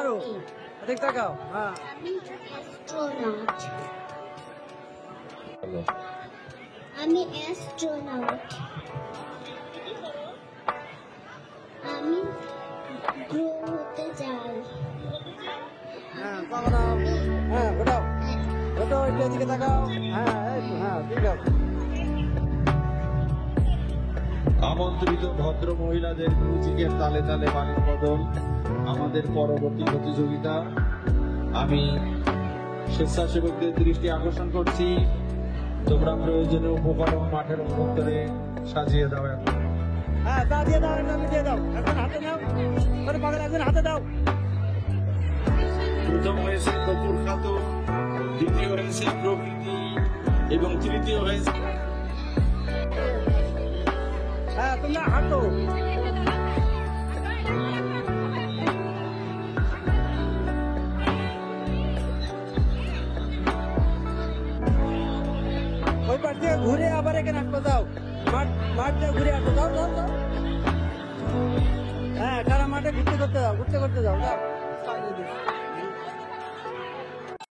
মারো, দেখ তাকাও। হ্যাঁ, আমি অ্যাস্ট্রোনট। আমি গ্রহতে যাই। হ্যাঁ, হ্যাঁ, ওটাও ওটাও, একটু এদিকে তাকাও। হ্যাঁ, একটু, হ্যাঁ, ঠিক আছে। আমন্ত্রিত ভদ্র মহিলাদের মিউজিকের তালে তালে বাড়ির বদল আমাদের পরবর্তী প্রতিযোগিতা। আমি স্বেচ্ছাসেবকদের দৃষ্টি আকর্ষণ করছি, তোমরা প্রয়োজনীয় উপকরণ মাঠের অভ্যন্তরে সাজিয়ে দাও। এখন হ্যাঁ, তা দিয়ে দাও, এটা দিয়ে দাও। এখন হাতে নাও, তোর পাগল একজন হাতে দাও। প্রথম হয়েছে কপুর খাতুন, দ্বিতীয় হয়েছে প্রকৃতি এবং তৃতীয় হয়েছে। হ্যাঁ, তোমরা হাঁটো। ওই পাশ দিয়ে ঘুরে আবার এখানে আসতে দাও। মাঠ দিয়ে ঘুরে আসতে দাও, দাও, দাও। হ্যাঁ, সারা মাঠে ঘুরতে করতে দাও, ঘুরতে করতে দাও, দাও।